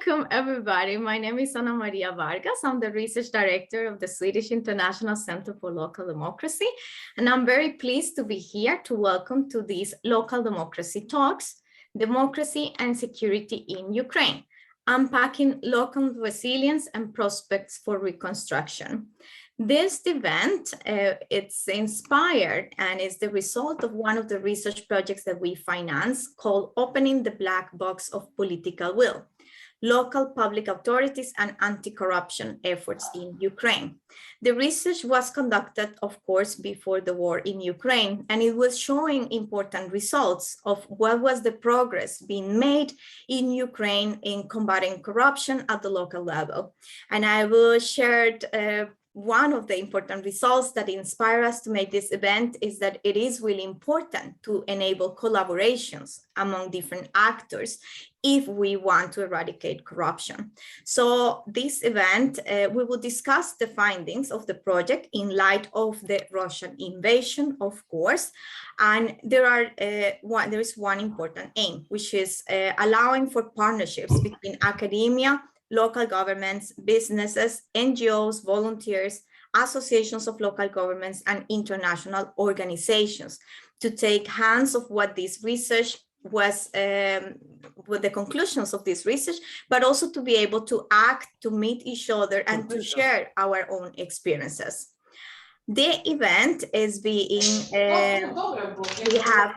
Welcome, everybody. My name is Ana Maria Vargas. I'm the research director of the Swedish International Center for Local Democracy, and I'm very pleased to be here to welcome to these local democracy talks, Democracy and Security in Ukraine, Unpacking Local Resilience and Prospects for Reconstruction. This event, it's inspired and is the result of one of the research projects that we finance called Opening the Black Box of Political Will, Local Public Authorities and Anti-Corruption Efforts in Ukraine. The research was conducted, of course, before the war in Ukraine, and it was showing important results of what was the progress being made in Ukraine in combating corruption at the local level. And I will share one of the important results that inspire us to make this event is that it is really important to enable collaborations among different actors if we want to eradicate corruption. So this event, we will discuss the findings of the project in light of the Russian invasion, of course. And there is one important aim, which is allowing for partnerships between academia, local governments, businesses, NGOs, volunteers, associations of local governments, and international organizations to take hands of what this research was, with the conclusions of this research, but also to be able to act, to meet each other, and to share our own experiences. The event is being, we have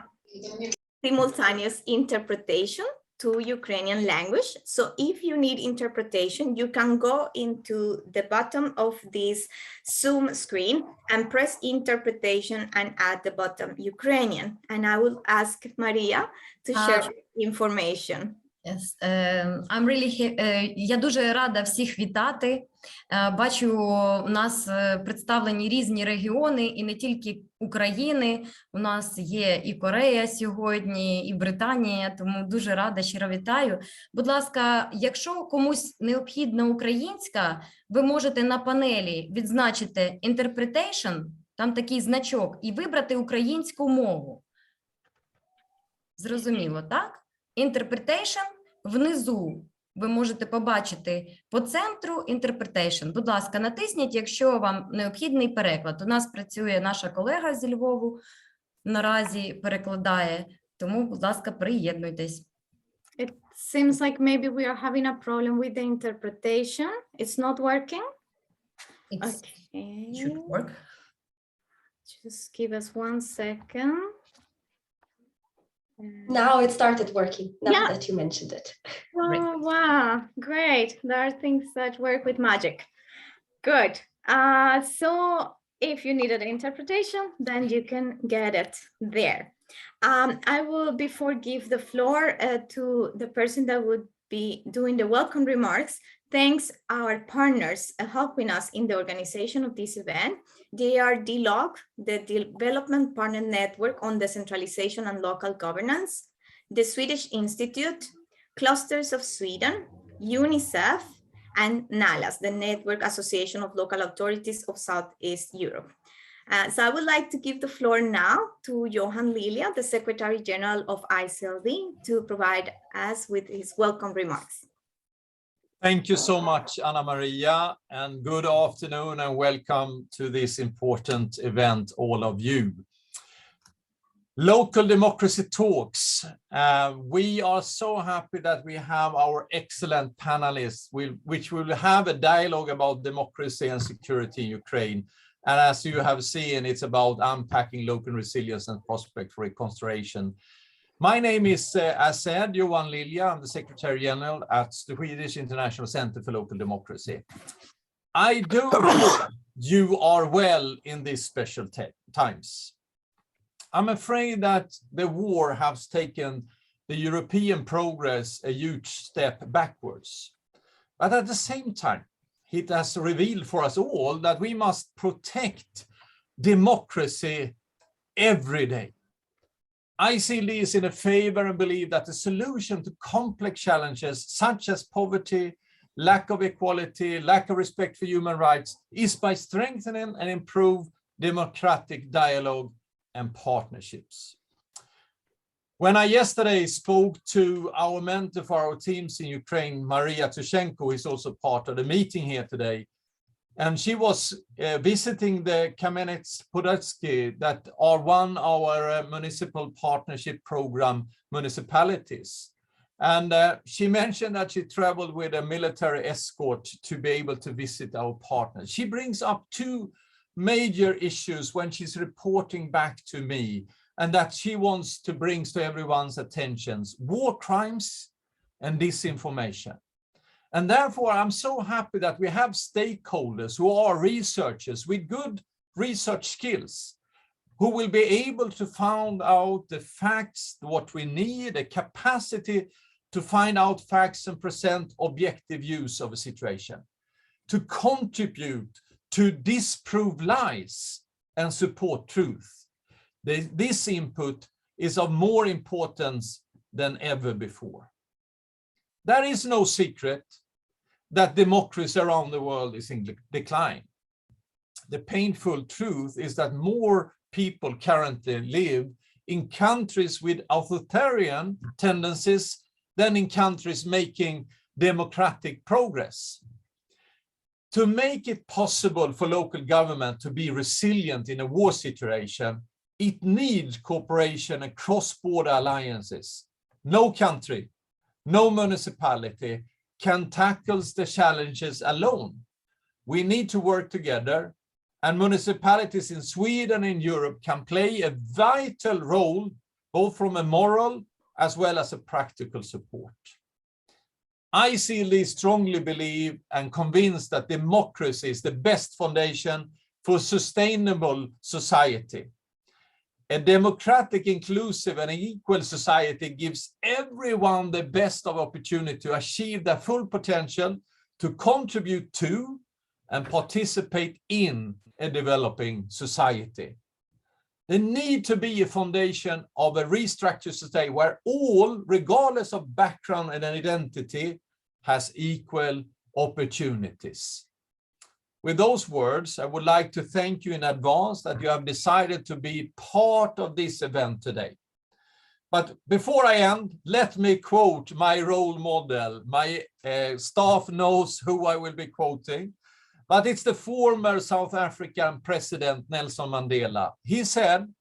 simultaneous interpretation to Ukrainian language. So if you need interpretation, you can go into the bottom of this Zoom screen and press interpretation, and at the bottom Ukrainian. And I will ask Maria to share information. Yes, I'm really я дуже рада всіх вітати. Бачу, у нас представлені різні регіони, і не тільки України. У нас є і Корея сьогодні, і Британія, тому дуже рада, щиро вітаю. Будь ласка, якщо комусь необхідна українська, ви можете на панелі відзначити interpretation, там такий значок, і вибрати українську мову. Зрозуміло, так? Interpretation внизу ви можете побачити по центру interpretation. Будь ласка, натисніть, якщо вам необхідний переклад. У нас працює наша колега зі Львову, наразі перекладає, тому, будь ласка, приєднуйтесь. It seems like maybe we are having a problem with the interpretation. It's not working? It should work. Just give us 1 second. Now it started working, now that you mentioned it. Oh, wow, great. There are things that work with magic. Good. So if you needed an interpretation, then you can get it there. I will, before give the floor to the person that would be doing the welcome remarks, thanks our partners helping us in the organization of this event. They are DLOG, the Development Partner Network on Decentralization and Local Governance, the Swedish Institute, Clusters of Sweden, UNICEF, and NALAS, the Network Association of Local Authorities of Southeast Europe. So I would like to give the floor now to Johan Lilia, the Secretary General of ICLD, to provide us with his welcome remarks. Thank you so much, Ana Maria, and good afternoon and welcome to this important event, all of you. Local Democracy Talks. We are so happy that we have our excellent panelists, which will have a dialogue about democracy and security in Ukraine. And as you have seen, it's about unpacking local resilience and prospect for reconstruction. My name is, as said, Johan Lilja. I'm the Secretary General at the Swedish International Center for Local Democracy. I do hope you are well in these special times. I'm afraid that the war has taken the European progress a huge step backwards. But at the same time, it has revealed for us all that we must protect democracy every day. ICLD is in a favor and believe that the solution to complex challenges such as poverty, lack of equality, lack of respect for human rights is by strengthening and improve democratic dialogue and partnerships. When I yesterday spoke to our mentor for our teams in Ukraine, Maria Tushenko, who is also part of the meeting here today, and she was visiting the Kamenets-Podilsky that are one of our municipal partnership program municipalities. And she mentioned that she traveled with a military escort to be able to visit our partners. She brings up two major issues when she's reporting back to me, and that she wants to bring to everyone's attentions: war crimes and disinformation. And therefore, I'm so happy that we have stakeholders who are researchers with good research skills, who will be able to find out the facts, what we need, a capacity to find out facts and present objective views of a situation, to contribute to disprove lies and support truth. This input is of more importance than ever before. There is no secret that democracy around the world is in decline. The painful truth is that more people currently live in countries with authoritarian tendencies than in countries making democratic progress. To make it possible for local government to be resilient in a war situation, it needs cooperation and cross-border alliances. No country, no municipality can tackle the challenges alone. We need to work together, and municipalities in Sweden and Europe can play a vital role, both from a moral as well as a practical support. I strongly believe and convinced that democracy is the best foundation for sustainable society. A democratic, inclusive, and equal society gives everyone the best of opportunity to achieve their full potential, to contribute to and participate in a developing society. There needs to be a foundation of a restructured society where all, regardless of background and identity, has equal opportunities. With those words, I would like to thank you in advance that you have decided to be part of this event today. But before I end, let me quote my role model. My staff knows who I will be quoting, but it's the former South African President Nelson Mandela. He said,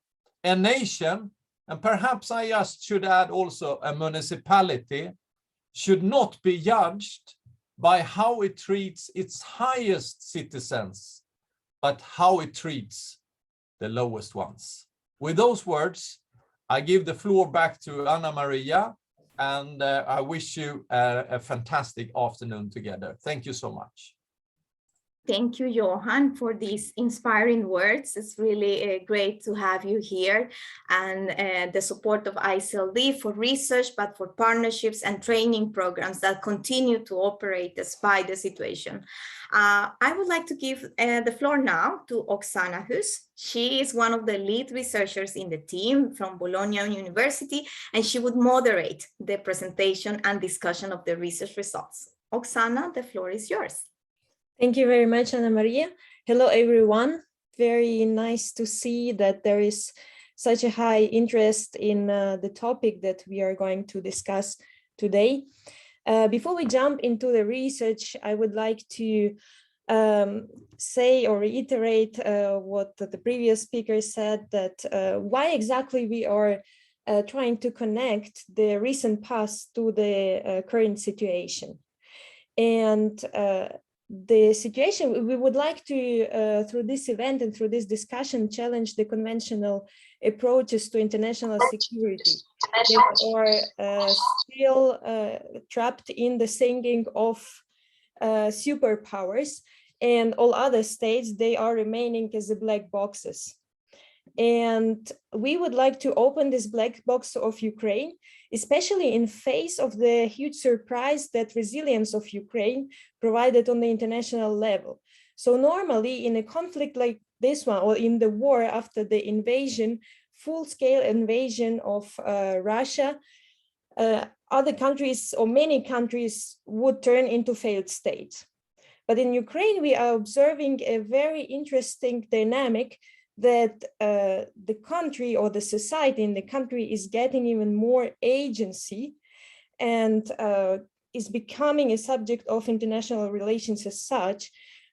a nation, and perhaps I just should add also a municipality, should not be judged by how it treats its highest citizens, but how it treats the lowest ones. With those words, I give the floor back to Anna Maria, and I wish you a fantastic afternoon together. Thank you so much. Thank you, Johan, for these inspiring words. It's really great to have you here, and the support of ICLD for research, but for partnerships and training programs that continue to operate despite the situation. I would like to give the floor now to Oksana Hus. She is one of the lead researchers in the team from Bologna University, and she would moderate the presentation and discussion of the research results. Oksana, the floor is yours. Thank you very much, Anna Maria. Hello, everyone. Very nice to see that there is such a high interest in the topic that we are going to discuss today. Before we jump into the research, I would like to say or reiterate what the previous speaker said, that why exactly we are trying to connect the recent past to the current situation. And the situation, we would like to, through this event and through this discussion, challenge the conventional approaches to international security that are still trapped in the thinking of superpowers, and all other states, they are remaining as the black boxes. And we would like to open this black box of Ukraine, especially in face of the huge surprise that resilience of Ukraine provided on the international level. So normally in a conflict like this one, or in the war after the invasion, full-scale invasion of Russia, other countries or many countries would turn into failed states. But in Ukraine, we are observing a very interesting dynamic that the country or the society in the country is getting even more agency and is becoming a subject of international relations as such,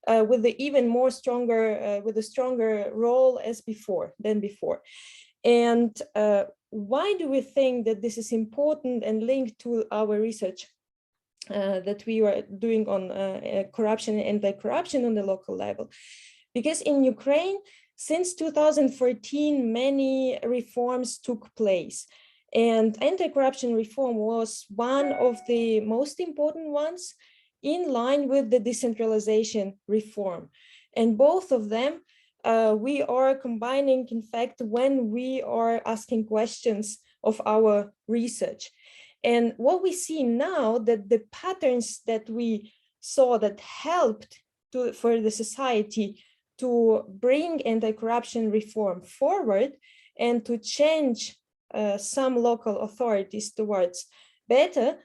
with the even more stronger, with a stronger role than before. And why do we think that this is important and linked to our research that we are doing on corruption and anti-corruption on the local level? Because in Ukraine, since 2014, many reforms took place. And anti-corruption reform was one of the most important ones, in line with the decentralization reform. And both of them we are combining, in fact, when we are asking questions of our research. And what we see now, that the patterns that we saw that helped for the society to bring anti-corruption reform forward and to change some local authorities towards better,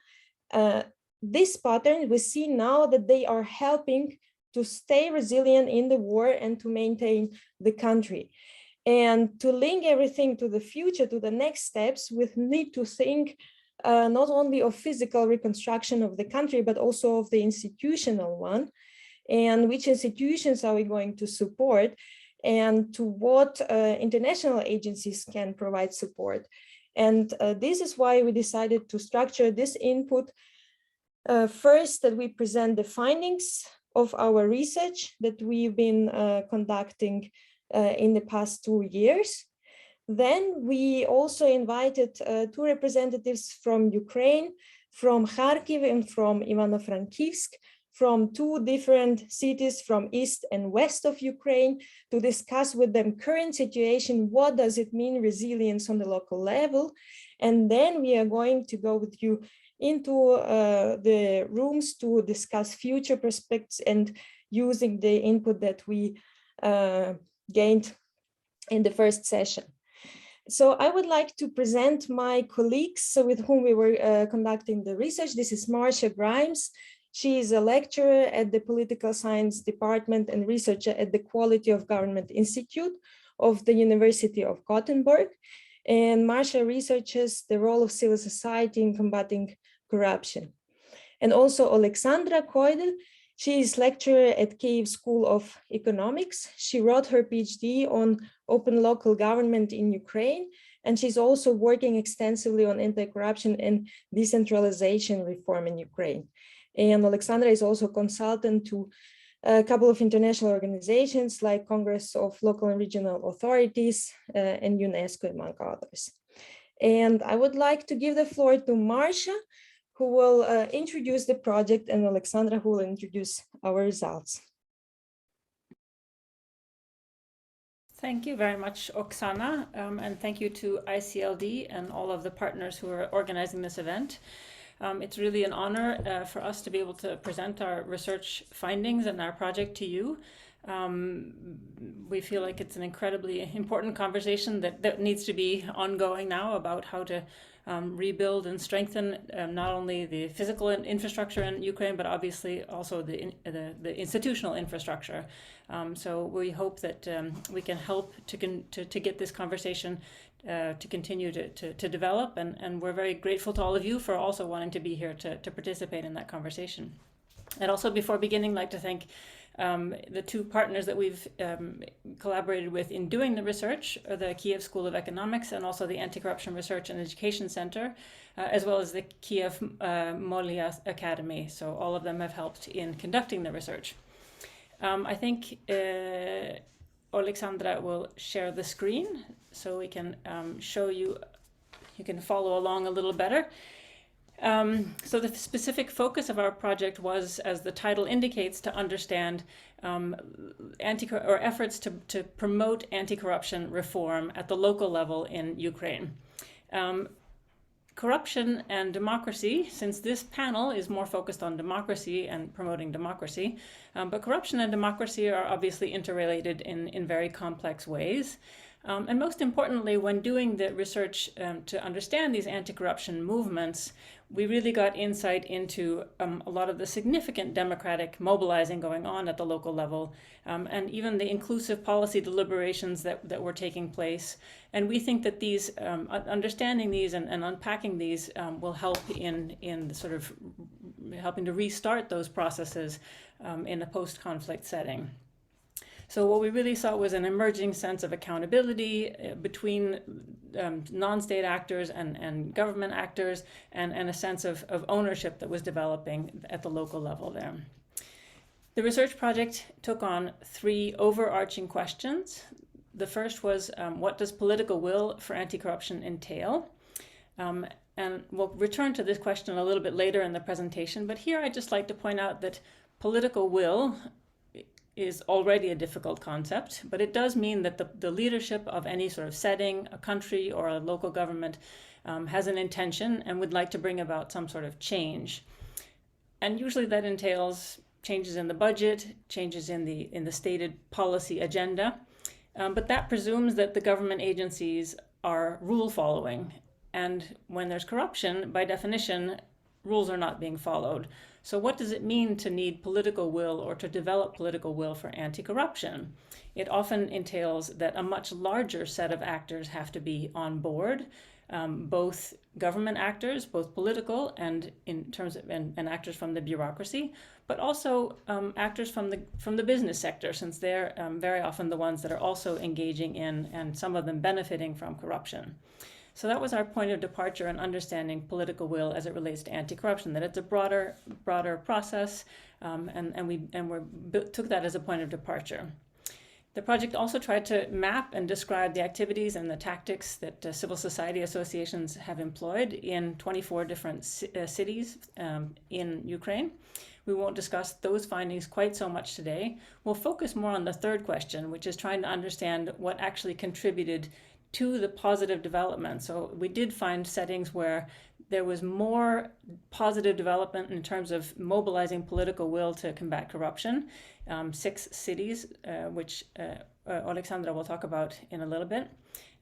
this pattern, we see now that they are helping to stay resilient in the war and to maintain the country. And to link everything to the future, to the next steps, we need to think not only of physical reconstruction of the country, but also of the institutional one. And which institutions are we going to support, and to what international agencies can provide support. And this is why we decided to structure this input. First, that we present the findings of our research that we've been conducting in the past 2 years. Then we also invited 2 representatives from Ukraine, from Kharkiv and from Ivano-Frankivsk, from 2 different cities from east and west of Ukraine, to discuss with them current situation, what does it mean resilience on the local level. And then we are going to go with you into the rooms to discuss future prospects and using the input that we gained in the first session. So I would like to present my colleagues with whom we were conducting the research. This is Marcia Grimes. She is a lecturer at the Political Science Department and researcher at the Quality of Government Institute of the University of Gothenburg. And Marcia researches the role of civil society in combating corruption. And also Alexandra Koidel. She is lecturer at Kyiv School of Economics. She wrote her PhD on open local government in Ukraine, and she's also working extensively on anti-corruption and decentralization reform in Ukraine. And Alexandra is also consultant to a couple of international organizations like Congress of Local and Regional Authorities and UNESCO, among others. And I would like to give the floor to Marcia, who will introduce the project, and Alexandra, who will introduce our results. Thank you very much, Oksana, and thank you to ICLD and all of the partners who are organizing this event. It's really an honor for us to be able to present our research findings and our project to you. We feel like it's an incredibly important conversation that needs to be ongoing now about how to rebuild and strengthen not only the physical infrastructure in Ukraine, but obviously also the institutional infrastructure. So we hope that we can help to get this conversation to continue to develop, and we're very grateful to all of you for also wanting to be here to participate in that conversation. And also, before beginning, I'd like to thank the 2 partners that we've collaborated with in doing the research, the Kyiv School of Economics and also the Anti-Corruption Research and Education Center, as well as the Kyiv Molia Academy. So all of them have helped in conducting the research. I think Alexandra will share the screen so we can show you, you can follow along a little better. So the specific focus of our project was, as the title indicates, to understand efforts to promote anti-corruption reform at the local level in Ukraine. Corruption and democracy, since this panel is more focused on democracy and promoting democracy, but corruption and democracy are obviously interrelated in very complex ways. And most importantly, when doing the research to understand these anti-corruption movements, we really got insight into a lot of the significant democratic mobilizing going on at the local level, and even the inclusive policy deliberations that were taking place. And we think that these, understanding these and unpacking these will help in sort of helping to restart those processes in a post-conflict setting. So what we really saw was an emerging sense of accountability between non-state actors and government actors, and a sense of ownership that was developing at the local level there. The research project took on 3 overarching questions. The first was, what does political will for anti-corruption entail? And we'll return to this question a little bit later in the presentation, but here I'd just like to point out that political will is already a difficult concept, but it does mean that the leadership of any sort of setting, a country or a local government has an intention and would like to bring about some sort of change. And usually that entails changes in the budget, changes in the stated policy agenda, but that presumes that the government agencies are rule following. And when there's corruption, by definition, rules are not being followed. So what does it mean to need political will or to develop political will for anti-corruption? It often entails that a much larger set of actors have to be on board, both government actors, both political and in terms of and actors from the bureaucracy, but also actors from the business sector, since they're very often the ones that are also engaging in and some of them benefiting from corruption. So that was our point of departure in understanding political will as it relates to anti-corruption, that it's a broader process, and we took that as a point of departure. The project also tried to map and describe the activities and the tactics that civil society associations have employed in 24 different cities in Ukraine. We won't discuss those findings quite so much today. We'll focus more on the third question, which is trying to understand what actually contributed to the positive development. So we did find settings where there was more positive development in terms of mobilizing political will to combat corruption. 6 cities, which Alexandra will talk about in a little bit.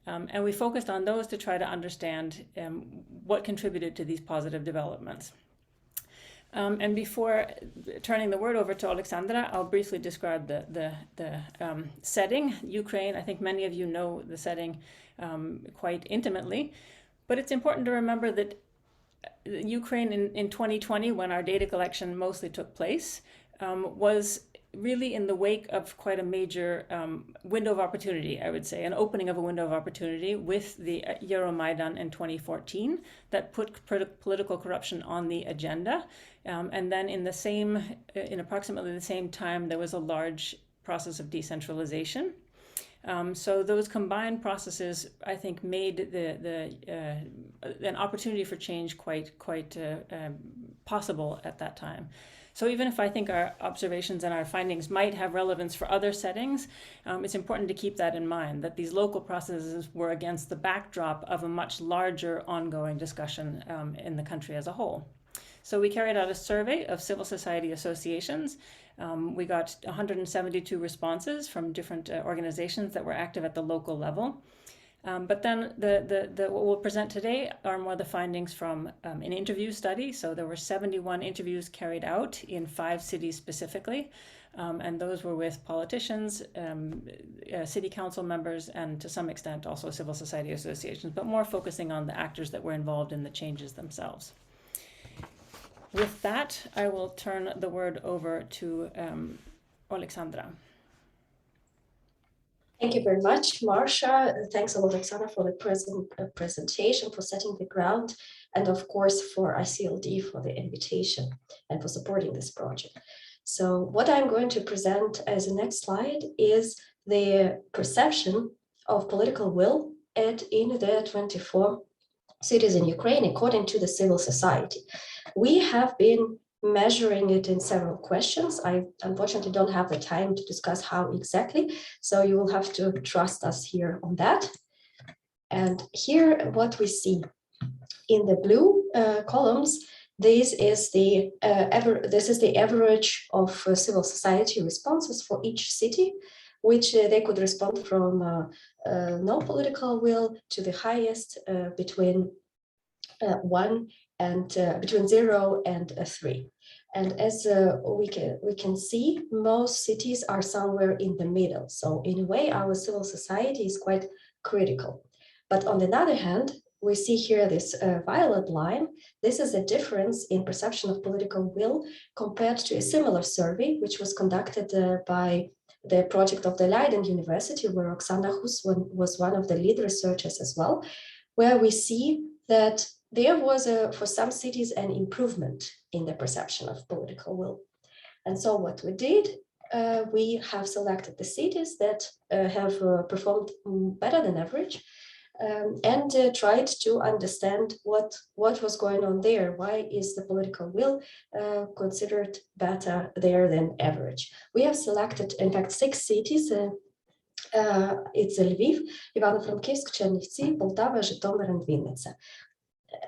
And we focused on those to try to understand what contributed to these positive developments. And before turning the word over to Alexandra, I'll briefly describe the setting. Ukraine, I think many of you know the setting quite intimately, but it's important to remember that Ukraine in 2020, when our data collection mostly took place, was really in the wake of quite a major window of opportunity, I would say, an opening of a window of opportunity with the Euromaidan in 2014 that put political corruption on the agenda. And then in approximately the same time, there was a large process of decentralization. So those combined processes, I think, made an opportunity for change quite possible at that time. So even if I think our observations and our findings might have relevance for other settings, it's important to keep that in mind, that these local processes were against the backdrop of a much larger ongoing discussion in the country as a whole. So we carried out a survey of civil society associations. We got 172 responses from different organizations that were active at the local level. But then what we'll present today are more the findings from an interview study. So there were 71 interviews carried out in 5 cities specifically. And those were with politicians, city council members, and to some extent also civil society associations, but more focusing on the actors that were involved in the changes themselves. With that, I will turn the word over to Alexandra. Thank you very much, Marcia. Thanks a lot, Oksana, for the presentation, for setting the ground, and of course for ICLD for the invitation and for supporting this project. So what I'm going to present as the next slide is the perception of political will in the 24 cities in Ukraine according to the civil society. We have been measuring it in several questions. I unfortunately don't have the time to discuss how exactly, so you will have to trust us here on that. And here what we see in the blue columns, this is the average of civil society responses for each city which they could respond from no political will to the highest between 1 and between 0 and 3. And as we can see, most cities are somewhere in the middle. So in a way, our civil society is quite critical. But on the other hand, we see here this violet line. This is a difference in perception of political will compared to a similar survey, which was conducted by the project of the Leiden University, where Oksana Hus was one of the lead researchers as well, where we see that there was, for some cities, an improvement in the perception of political will. And so what we did, we have selected the cities that have performed better than average, and tried to understand what was going on there. Why is the political will considered better there than average? We have selected, in fact, 6 cities. It's Lviv, Ivano-Frankivsk, Chernivtsi, Poltava, Zhytomyr, and Vinnytsia.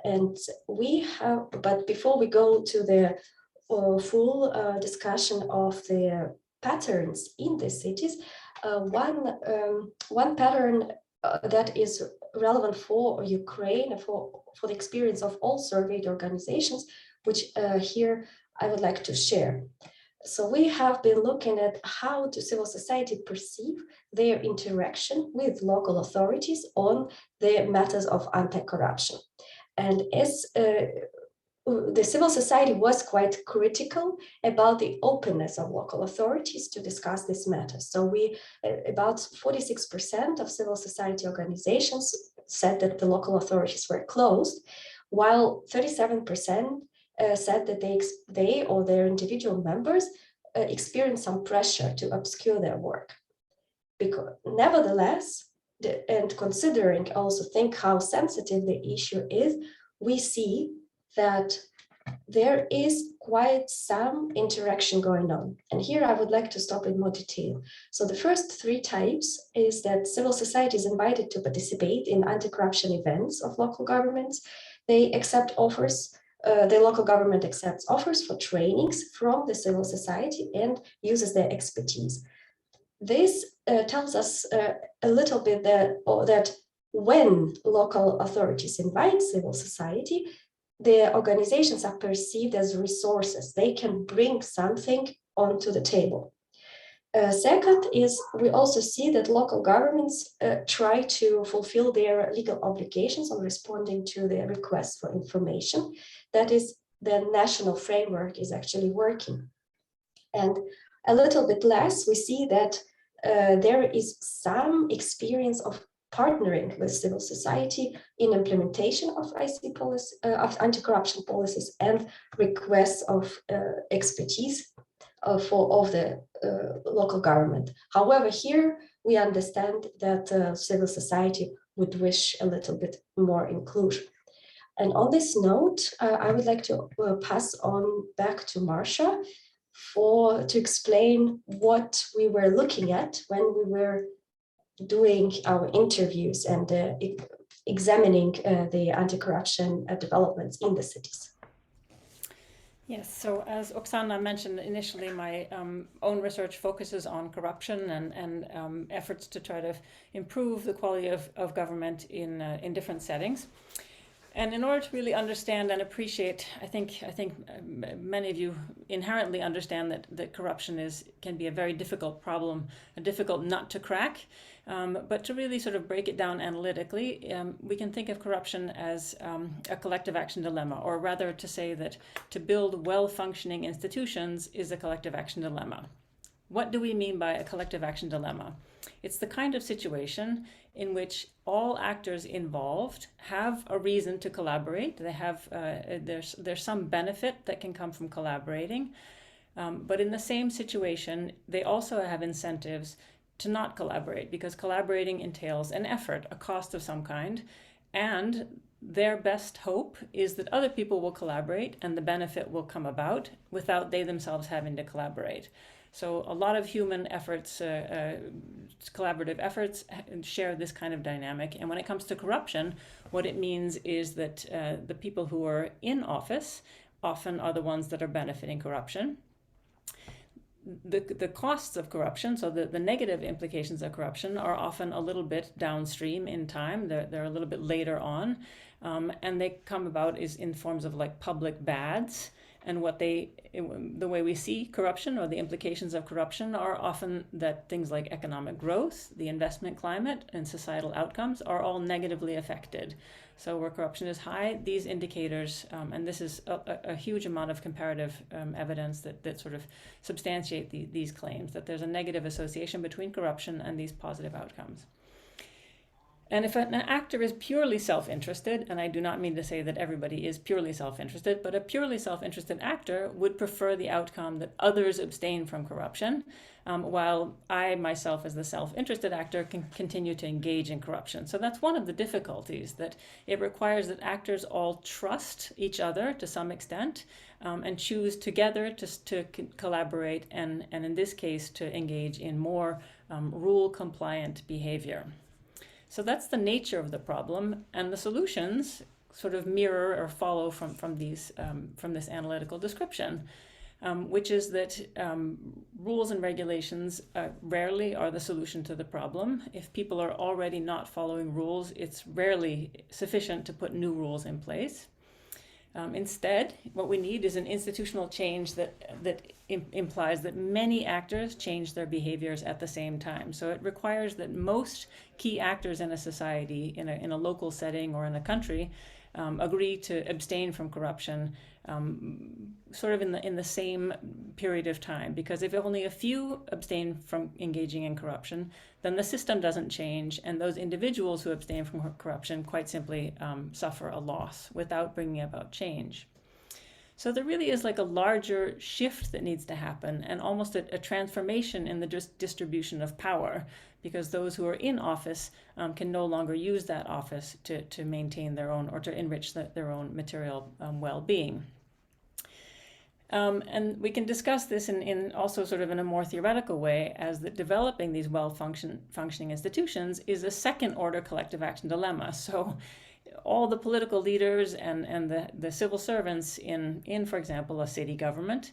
And we have, but before we go to the full discussion of the patterns in the cities, one pattern that is relevant for Ukraine, for the experience of all surveyed organizations, which here I would like to share. So we have been looking at how do civil society perceive their interaction with local authorities on the matters of anti-corruption. And as the civil society was quite critical about the openness of local authorities to discuss this matter. So about 46% of civil society organizations said that the local authorities were closed, while 37% said that they or their individual members experienced some pressure to obscure their work. Because nevertheless, and considering also think how sensitive the issue is, we see that there is quite some interaction going on. And here I would like to stop in more detail. So the first 3 types is that civil society is invited to participate in anti-corruption events of local governments. They accept offers, the local government accepts offers for trainings from the civil society and uses their expertise. This tells us a little bit that when local authorities invite civil society, the organizations are perceived as resources. They can bring something onto the table. Second is we also see that local governments try to fulfill their legal obligations on responding to the requests for information. That is, the national framework is actually working. And a little bit less, we see that there is some experience of partnering with civil society in implementation of IC policy, of anti-corruption policies and requests of expertise of the local government. However, here we understand that civil society would wish a little bit more inclusion. And on this note, I would like to pass on back to Marcia to explain what we were looking at when we were doing our interviews and examining the anti-corruption developments in the cities. Yes, so as Oksana mentioned initially, my own research focuses on corruption and efforts to try to improve the quality of government in different settings. And in order to really understand and appreciate, I think many of you inherently understand that corruption can be a very difficult problem, a difficult nut to crack. But to really sort of break it down analytically, we can think of corruption as a collective action dilemma, or rather to say that to build well-functioning institutions is a collective action dilemma. What do we mean by a collective action dilemma? It's the kind of situation in which all actors involved have a reason to collaborate. They have there's some benefit that can come from collaborating, but in the same situation, they also have incentives to not collaborate, because collaborating entails an effort, a cost of some kind, and their best hope is that other people will collaborate and the benefit will come about without they themselves having to collaborate. So a lot of human efforts, collaborative efforts, share this kind of dynamic. And when it comes to corruption, what it means is that the people who are in office often are the ones that are benefiting corruption. the costs of corruption, so the negative implications of corruption, are often a little bit downstream in time. They're a little bit later on, and they come about is in forms of like public bads. And the way we see corruption or the implications of corruption are often that things like economic growth, the investment climate, and societal outcomes are all negatively affected. So where corruption is high, these indicators, and this is a huge amount of comparative evidence that sort of substantiate these claims, that there's a negative association between corruption and these positive outcomes. And if an actor is purely self-interested, and I do not mean to say that everybody is purely self-interested, but a purely self-interested actor would prefer the outcome that others abstain from corruption, while I myself as the self-interested actor can continue to engage in corruption. So that's one of the difficulties, that it requires that actors all trust each other to some extent, and choose together to collaborate and in this case to engage in more rule-compliant behavior. So that's the nature of the problem, and the solutions sort of mirror or follow from this analytical description, which is that rules and regulations rarely are the solution to the problem. If people are already not following rules, it's rarely sufficient to put new rules in place. Instead, what we need is an institutional change that implies that many actors change their behaviors at the same time. So it requires that most key actors in a society, in a local setting or in a country, agree to abstain from corruption sort of in the same period of time. Because if only a few abstain from engaging in corruption, then the system doesn't change, and those individuals who abstain from corruption quite simply suffer a loss without bringing about change. So there really is like a larger shift that needs to happen, and almost a transformation in the distribution of power, because those who are in office can no longer use that office to maintain their own or to enrich their own material well-being. And we can discuss this in also sort of in a more theoretical way, as that developing these well-functioning institutions is a second-order collective action dilemma. So all the political leaders and the civil servants in, for example, a city government,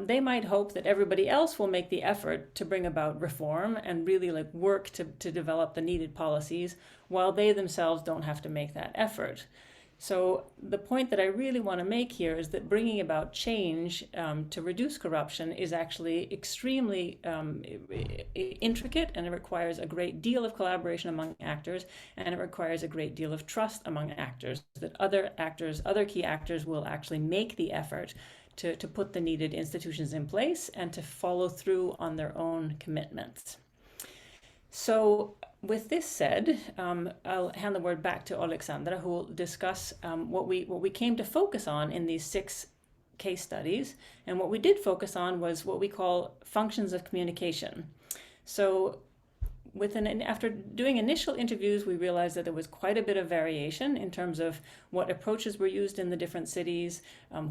they might hope that everybody else will make the effort to bring about reform and really like work to develop the needed policies, while they themselves don't have to make that effort. So the point that I really want to make here is that bringing about change to reduce corruption is actually extremely intricate, and it requires a great deal of collaboration among actors, and it requires a great deal of trust among actors, that other key actors will actually make the effort to put the needed institutions in place and to follow through on their own commitments. So with this said, I'll hand the word back to Alexandra, who will discuss what we came to focus on in these 6 case studies. And what we did focus on was what we call functions of communication. So after doing initial interviews, we realized that there was quite a bit of variation in terms of what approaches were used in the different cities,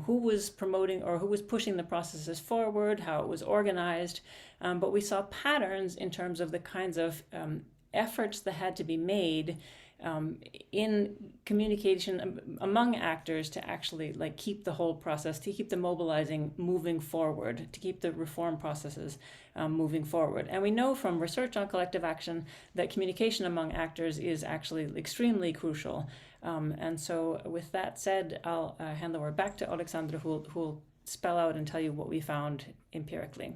who was promoting or who was pushing the processes forward, how it was organized. But we saw patterns in terms of the kinds of efforts that had to be made in communication among actors to actually like keep the whole process, to keep the mobilizing moving forward, to keep the reform processes moving forward. And we know from research on collective action that communication among actors is actually extremely crucial. And so with that said, I'll hand the word back to Alexandra, who will spell out and tell you what we found empirically.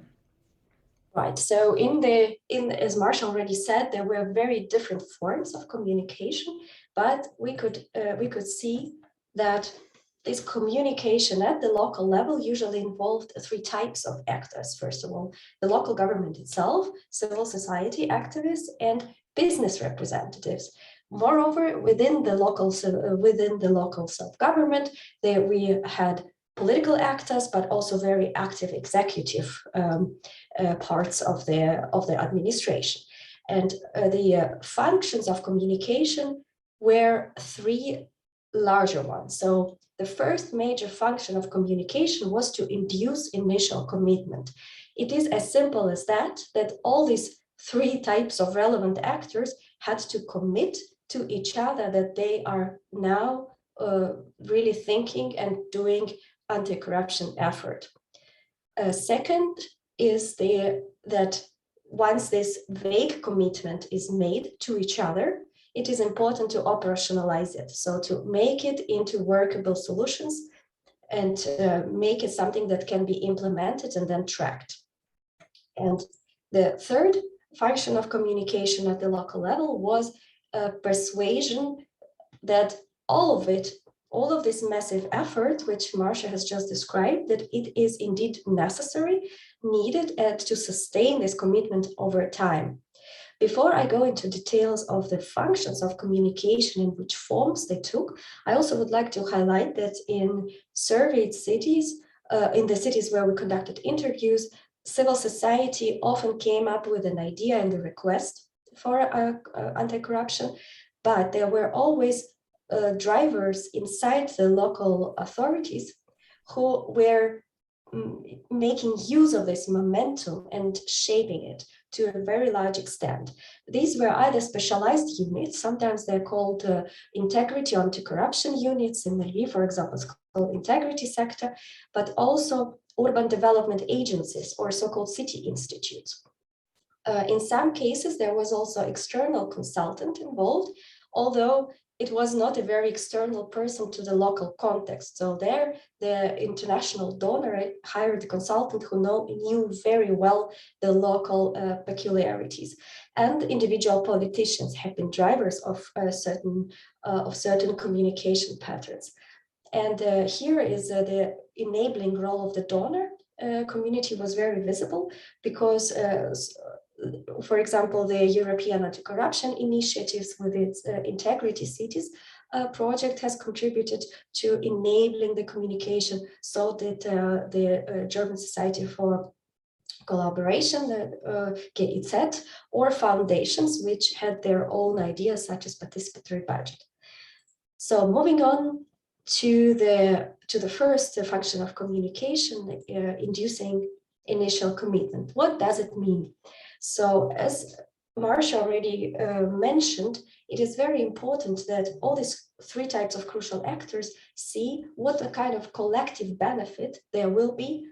Right. So as Marsha already said, there were very different forms of communication, but we could see that this communication at the local level usually involved 3 types of actors. First of all, the local government itself, civil society activists, and business representatives. Moreover, within the local self-government, we had political actors, but also very active executive parts of the administration. And the functions of communication were 3 larger ones. So the first major function of communication was to induce initial commitment. It is as simple as that all these 3 types of relevant actors had to commit to each other that they are now really thinking and doing anti-corruption effort. Second, is that once this vague commitment is made to each other, it is important to operationalize it. So to make it into workable solutions and make it something that can be implemented and then tracked. And the third function of communication at the local level was persuasion that all of this massive effort, which Marcia has just described, that it is indeed necessary, needed, and to sustain this commitment over time. Before I go into details of the functions of communication and which forms they took, I also would like to highlight that in surveyed cities, in the cities where we conducted interviews, civil society often came up with an idea and a request for anti-corruption, but there were always drivers inside the local authorities who were making use of this momentum and shaping it to a very large extent. These were either specialized units, sometimes they're called integrity anti-corruption units. In Lviv, for example, it's called integrity sector, but also urban development agencies or so-called city institutes. In some cases, there was also external consultant involved, although it was not a very external person to the local context. So there, the international donor hired a consultant who knew very well the local peculiarities. And individual politicians have been drivers of certain communication patterns. And here is the enabling role of the donor community was very visible because for example, the European Anti-Corruption Initiatives with its Integrity Cities project has contributed to enabling the communication so that the German Society for Collaboration, GIZ, or foundations which had their own ideas such as participatory budget. So moving on to the first function of communication, inducing initial commitment. What does it mean? So as Marcia already mentioned, it is very important that all these three types of crucial actors see what the kind of collective benefit there will be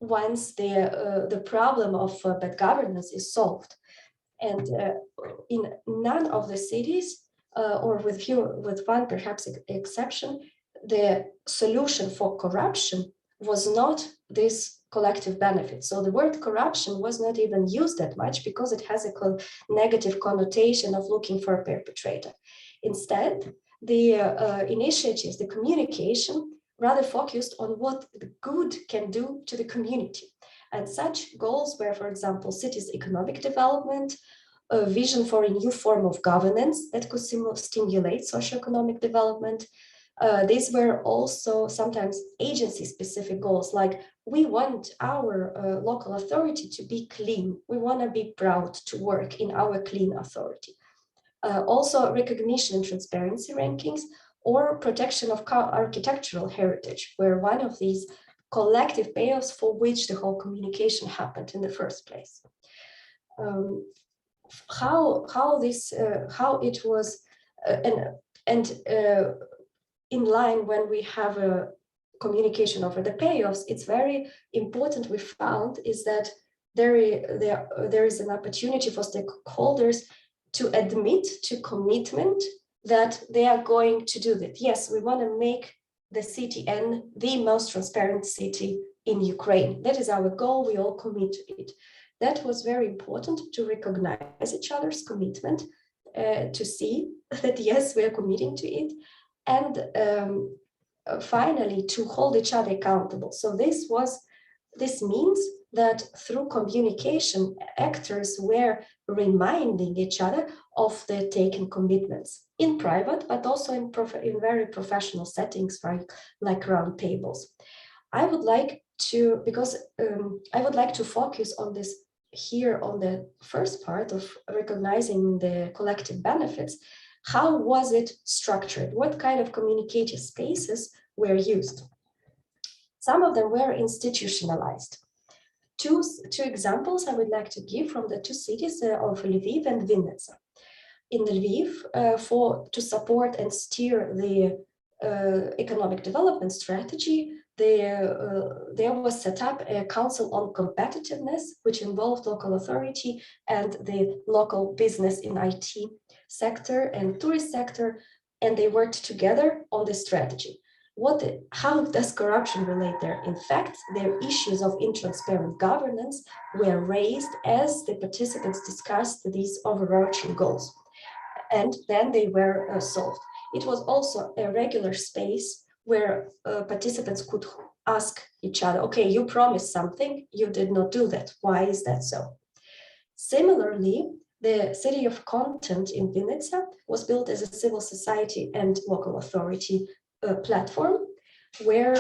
once the problem of bad governance is solved. And in none of the cities, or with one perhaps exception, the solution for corruption was not this collective benefit. So the word corruption was not even used that much because it has a negative connotation of looking for a perpetrator. Instead, the initiatives, the communication, rather focused on what the good can do to the community. And such goals were, for example, cities' economic development, a vision for a new form of governance that could stimulate socioeconomic development. These were also sometimes agency-specific goals, like we want our local authority to be clean. We want to be proud to work in our clean authority. Also recognition and transparency rankings or protection of architectural heritage were one of these collective payoffs for which the whole communication happened in the first place. How it was in line when we have a communication over the payoffs, it's very important we found is that there is an opportunity for stakeholders to admit to commitment that they are going to do that. Yes, we want to make the CTN the most transparent city in Ukraine. That is our goal. We all commit to it. That was very important to recognize each other's commitment, to see that, yes, we are committing to it. And finally, to hold each other accountable. So this means that through communication, actors were reminding each other of their taken commitments in private, but also in very professional settings, like round tables. I would like to, I would like to focus on this here on the first part of recognizing the collective benefits. How was it structured? What kind of communicative spaces were used? Some of them were institutionalized. Two examples I would like to give from the two cities of Lviv and Vinnytsia. In Lviv, to support and steer the economic development strategy, there was set up a council on competitiveness, which involved local authority and the local business in IT sector and tourist sector, and they worked together on the strategy. How does corruption relate there? In fact, their issues of intransparent governance were raised as the participants discussed these overarching goals, and then they were solved. It was also a regular space where participants could ask each other, okay, you promised something, you did not do that. Why is that so? Similarly, the city of content in Vinnytsia was built as a civil society and local authority platform where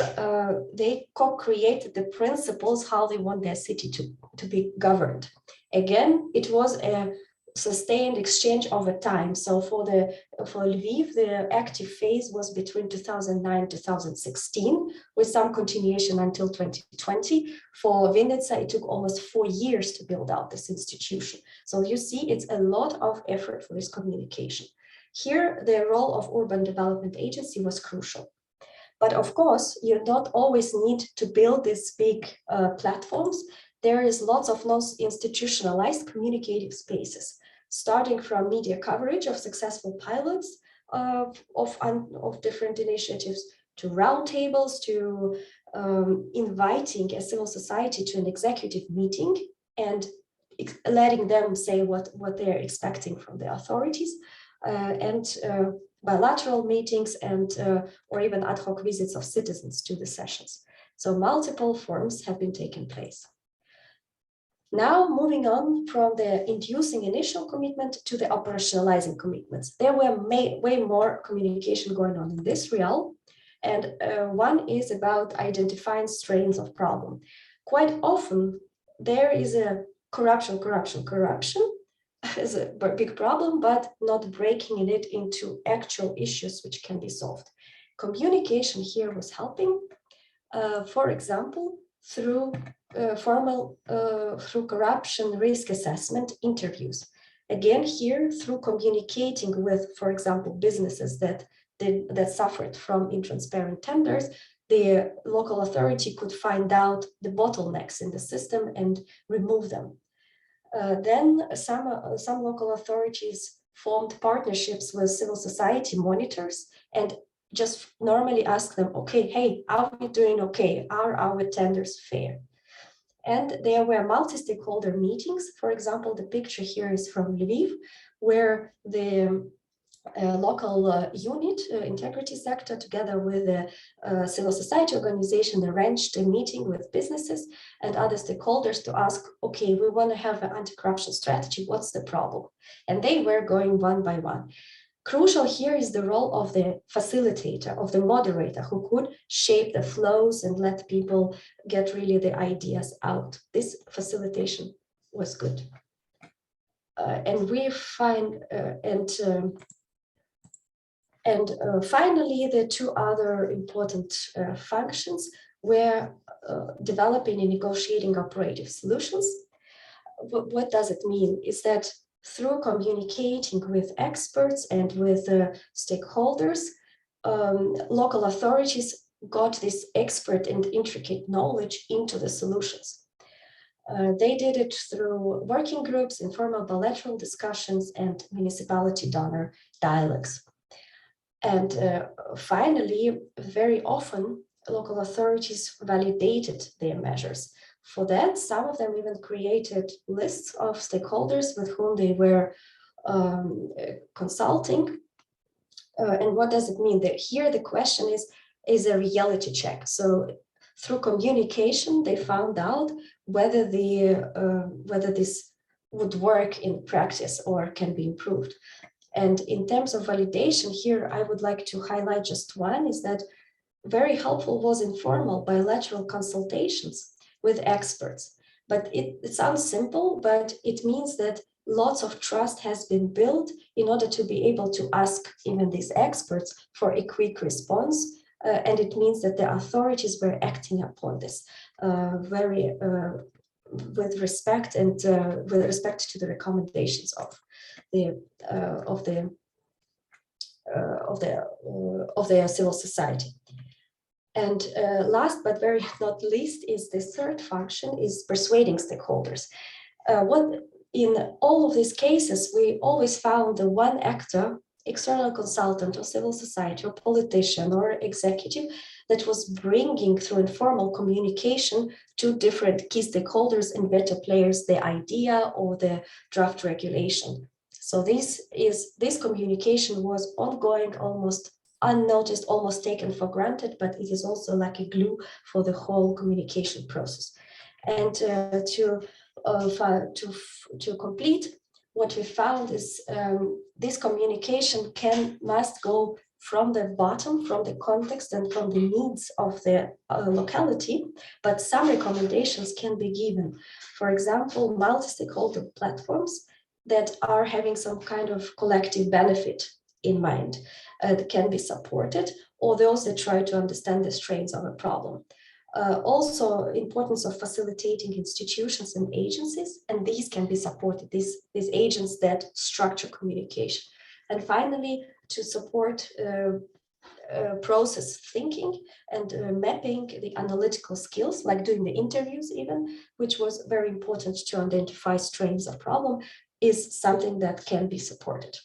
they co-created the principles how they want their city to be governed. Again, it was a sustained exchange over time. So for Lviv, the active phase was between 2009 2016, with some continuation until 2020. For Vinnytsia, it took almost 4 years to build out this institution. So you see, it's a lot of effort for this communication. Here, the role of Urban Development Agency was crucial. But of course, you don't always need to build these big platforms. There is lots of non-institutionalized communicative spaces, starting from media coverage of successful pilots of different initiatives, to roundtables, to inviting a civil society to an executive meeting and letting them say what they're expecting from the authorities, and bilateral meetings and or even ad hoc visits of citizens to the sessions. So multiple forms have been taking place. Now, moving on from the inducing initial commitment to the operationalizing commitments. There were way more communication going on in this realm. And one is about identifying strains of problem. Quite often, there is a corruption is a big problem, but not breaking it into actual issues which can be solved. Communication here was helping, for example, through through corruption risk assessment interviews. Again, here through communicating with, for example, businesses that suffered from intransparent tenders, the local authority could find out the bottlenecks in the system and remove them. Then some local authorities formed partnerships with civil society monitors and just normally ask them, okay, hey, are we doing okay? Are our tenders fair? And there were multi-stakeholder meetings. For example, the picture here is from Lviv, where the local unit, integrity sector, together with the civil society organization, arranged a meeting with businesses and other stakeholders to ask, okay, we want to have an anti-corruption strategy, what's the problem? And they were going one by one. Crucial here is the role of the facilitator, of the moderator, who could shape the flows and let people get really the ideas out. This facilitation was good. And we find, finally, the two other important functions were developing and negotiating operative solutions. What does it mean? Is that through communicating with experts and with stakeholders, local authorities got this expert and intricate knowledge into the solutions. They did it through working groups, informal bilateral discussions, and municipality donor dialogues. And finally, very often, local authorities validated their measures. For that, some of them even created lists of stakeholders with whom they were consulting. And what does it mean? That here the question is a reality check. So through communication, they found out whether this would work in practice or can be improved. And in terms of validation here, I would like to highlight just one, is that very helpful was informal bilateral consultations with experts. But it sounds simple, but it means that lots of trust has been built in order to be able to ask even these experts for a quick response. And it means that the authorities were acting upon this with respect and with respect to the recommendations of the civil society. And last but very not least is the third function is persuading stakeholders. What in all of these cases, we always found the one actor, external consultant or civil society or politician or executive that was bringing through informal communication to different key stakeholders and better players the idea or the draft regulation. So this communication was ongoing, almost unnoticed, almost taken for granted, but it is also like a glue for the whole communication process. And to complete, what we found is this communication must go from the bottom, from the context and from the needs of the locality, but some recommendations can be given. For example, multi-stakeholder platforms that are having some kind of collective benefit in mind can be supported, or those that try to understand the strains of a problem. Also, importance of facilitating institutions and agencies, and these can be supported, these agents that structure communication. And finally, to support process thinking and mapping the analytical skills, like doing the interviews even, which was very important to identify strains of problem, is something that can be supported.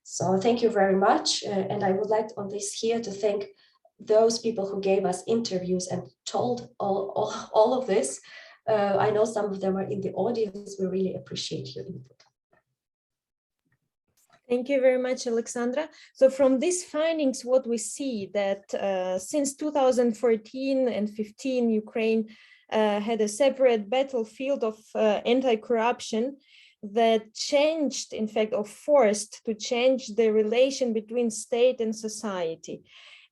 So thank you very much. And I would like on this here to thank those people who gave us interviews and told all of this. I know some of them are in the audience. We really appreciate your input. Thank you very much, Alexandra. So from these findings, what we see that since 2014 and 15, Ukraine had a separate battlefield of anti-corruption that changed, in fact, or forced to change the relation between state and society.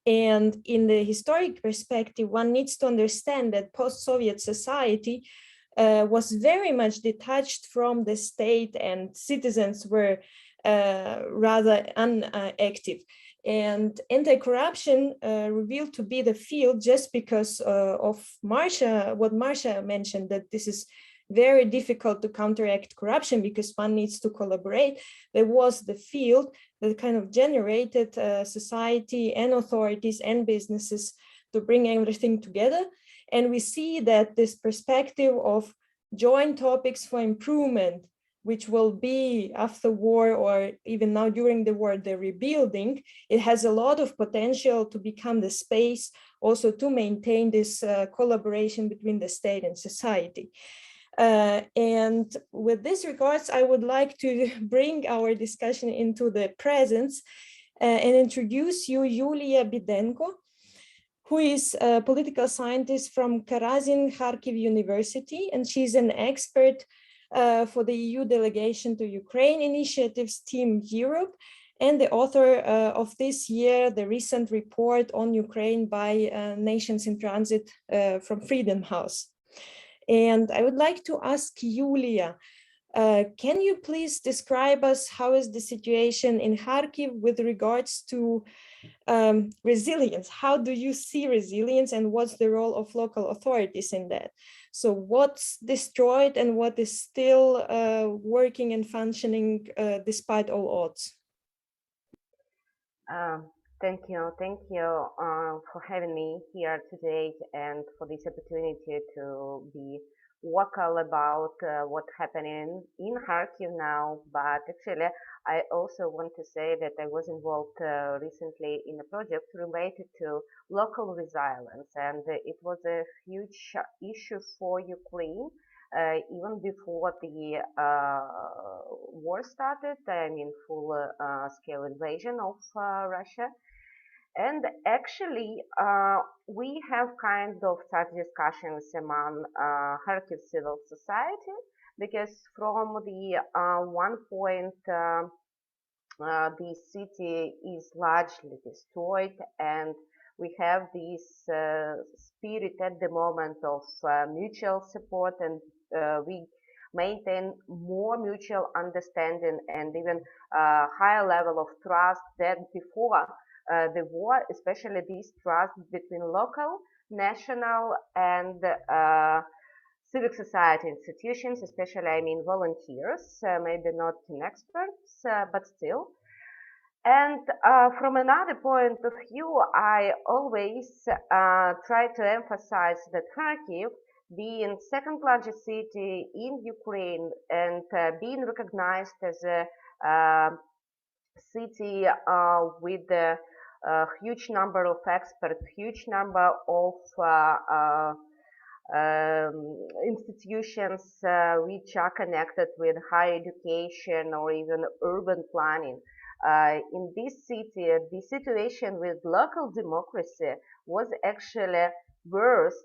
And in the historic perspective, one needs to understand that post-Soviet society was very much detached from the state, and citizens were rather unactive. And anti-corruption revealed to be the field just because of what Marcia mentioned, that this is very difficult to counteract corruption because one needs to collaborate. There was the field that kind of generated society and authorities and businesses to bring everything together. And we see that this perspective of joint topics for improvement, which will be after war or even now during the war, the rebuilding, it has a lot of potential to become the space also to maintain this collaboration between the state and society. And with this regards, I would like to bring our discussion into the present and introduce you Yulia Bidenko, who is a political scientist from Karazin Kharkiv University, and she's an expert for the EU delegation to Ukraine initiatives Team Europe, and the author of this year, the recent report on Ukraine by Nations in Transit from Freedom House. And I would like to ask Yulia, can you please describe us how is the situation in Kharkiv with regards to resilience? How do you see resilience, and what's the role of local authorities in that? So what's destroyed and what is still working and functioning despite all odds? Thank you for having me here today and for this opportunity to be vocal about what's happening in Kharkiv now. But actually, I also want to say that I was involved recently in a project related to local resilience, and it was a huge issue for Ukraine. Even before the war started, I mean full-scale invasion of Russia. And actually, we have kind of such discussions among Kharkiv civil society, because from the one point, the city is largely destroyed, and we have this spirit at the moment of mutual support, and we maintain more mutual understanding and even higher level of trust than before the war, especially this trust between local, national, and civic society institutions, especially, I mean, volunteers, maybe not experts, but still. And from another point of view, I always try to emphasize that Kharkiv, being second largest city in Ukraine and being recognized as a city with a huge number of experts, huge number of institutions which are connected with higher education or even urban planning. In this city, the situation with local democracy was actually worse,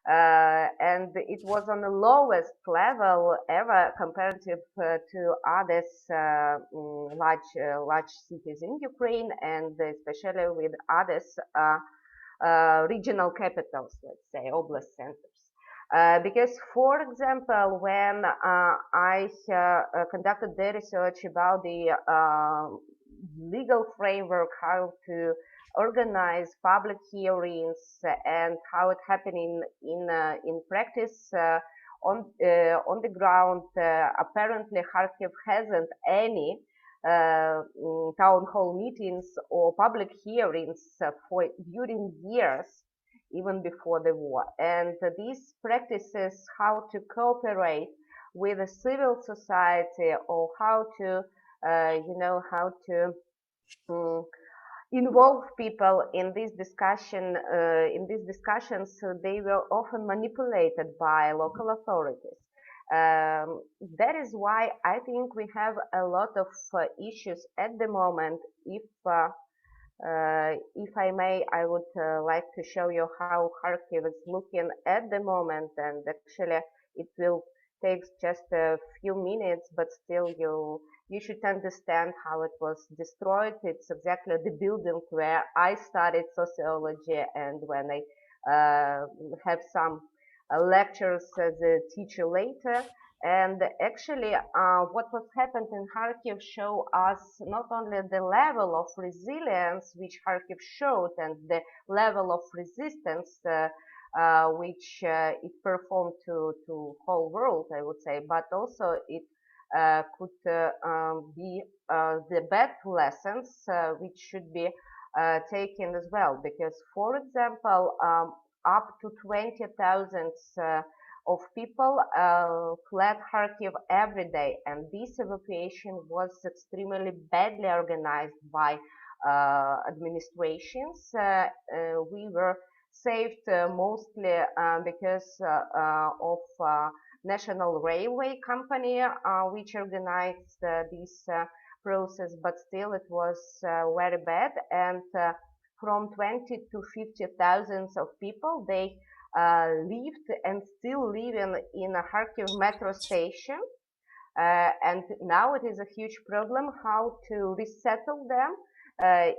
and it was on the lowest level ever comparative to others large cities in Ukraine, and especially with others regional capitals, let's say, oblast centers. Because, for example, when I conducted the research about the legal framework, how to organize public hearings and how it's happening in practice on the ground, apparently Kharkiv hasn't any town hall meetings or public hearings for during years, even before the war. And these practices, how to cooperate with the civil society, or how to, how to involve people in this discussion, they were often manipulated by local authorities. That is why I think we have a lot of issues at the moment. If I may, I would like to show you how Kharkiv is looking at the moment, and actually it will take just a few minutes, but still you should understand how it was destroyed. It's exactly the building where I studied sociology, and when I have some lectures as a teacher later. And actually, what was happened in Kharkiv show us not only the level of resilience which Kharkiv showed and the level of resistance which it performed to whole world, I would say, but also it could be the bad lessons which should be taken as well. Because, for example, up to 20,000 of people fled Kharkiv every day, and this evacuation was extremely badly organized by administrations. We were saved mostly because of National Railway Company, which organized this process, but still it was very bad. And from 20 to 50,000 of people, they lived and still live in a Kharkiv metro station. And now it is a huge problem how to resettle them,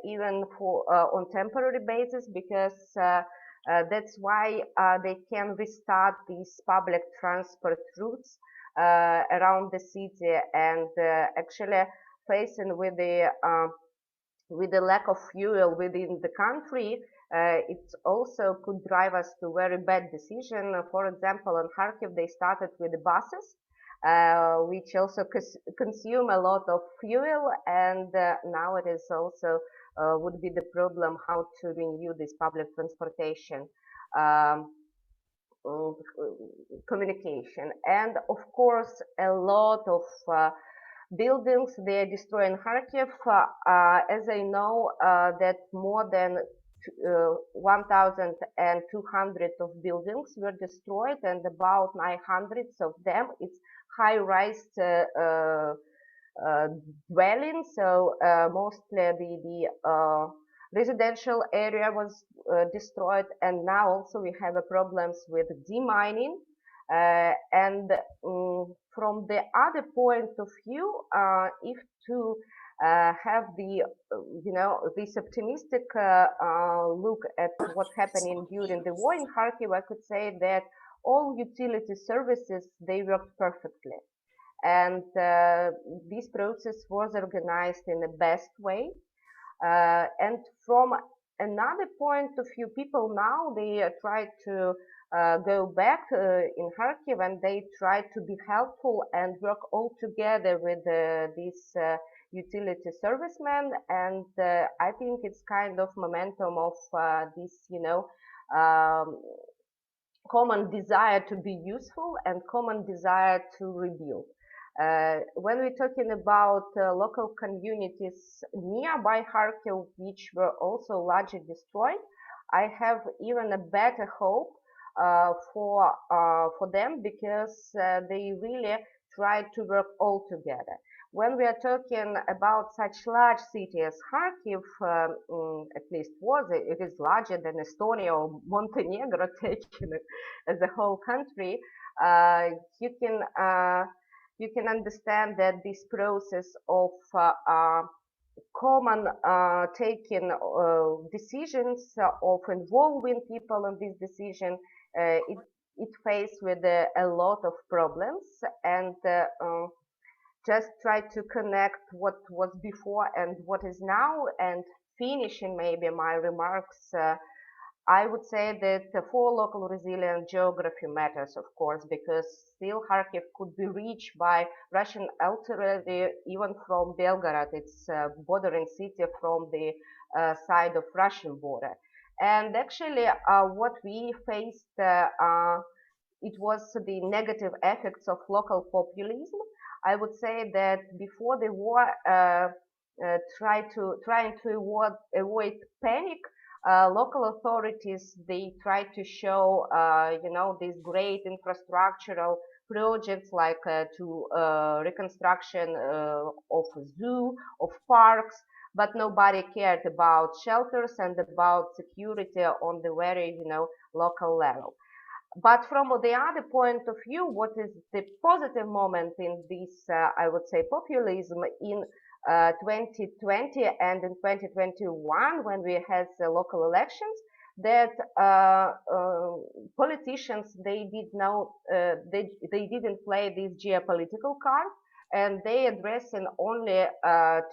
even for on temporary basis, because that's why they can restart these public transport routes around the city, and actually facing with the lack of fuel within the country, it also could drive us to very bad decision. For example, in Kharkiv, they started with the buses, which also consume a lot of fuel, and now it is also would be the problem how to renew this public transportation communication. And of course, a lot of buildings they are destroyed in Kharkiv. As I know, that more than 1,200 of buildings were destroyed, and about 900 of them it's high-rise dwellings. So mostly the residential area was destroyed, and now also we have problems with demining. And from the other point of view, if to have the this optimistic look at what's happening during the war in Kharkiv, I could say that all utility services they worked perfectly, and this process was organized in the best way. And from another point of view, people now they try to go back in Kharkiv, and they try to be helpful and work all together with these utility servicemen. And I think it's kind of momentum of this, common desire to be useful and common desire to rebuild. When we're talking about local communities nearby Kharkiv, which were also largely destroyed, I have even a better hope for them, because they really try to work all together. When we are talking about such large city as Kharkiv, at least it is larger than Estonia or Montenegro, taken as a whole country, you can understand that this process of common taking decisions, of involving people in this decision, it faced with a lot of problems, and just try to connect what was before and what is now. And finishing maybe my remarks, I would say that for local resilience, geography matters, of course, because still Kharkiv could be reached by Russian artillery even from Belgorod. It's a bordering city from the side of Russian border. And actually, what we faced, it was the negative effects of local populism. I would say that before the war, trying to avoid panic, local authorities, they try to show, these great infrastructural projects like reconstruction of a zoo, of parks, but nobody cared about shelters and about security on the very, local level. But from the other point of view, what is the positive moment in this, I would say, populism in 2020 and in 2021, when we had local elections, that politicians, they didn't play this geopolitical card, and they addressing only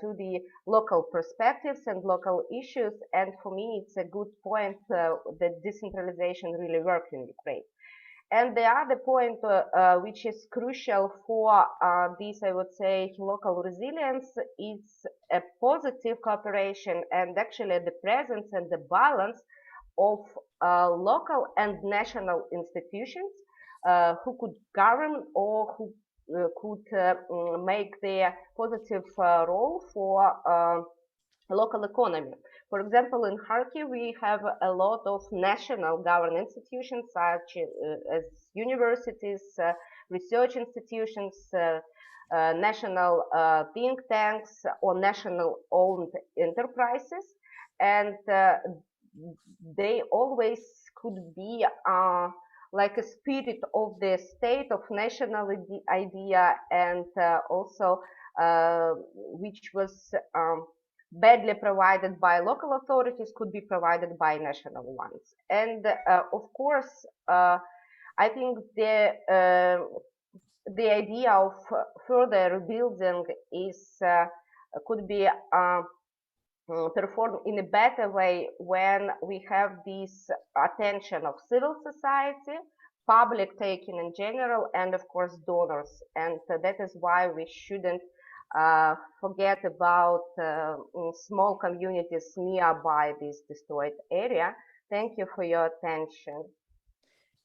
to the local perspectives and local issues. And for me, it's a good point that decentralization really worked in Ukraine. And the other point which is crucial for this, I would say, local resilience, is a positive cooperation and actually the presence and the balance of local and national institutions who could govern or who could make their positive role for local economy. For example, in Kharkiv, we have a lot of national government institutions, such as universities, research institutions, national think tanks, or national-owned enterprises, and they always could be like a spirit of the state of national idea, and also which was badly provided by local authorities could be provided by national ones. And of course, I think the idea of further rebuilding is could be performed in a better way when we have this attention of civil society, public taking in general, and of course donors. And that is why we shouldn't forget about small communities nearby this destroyed area. Thank you for your attention.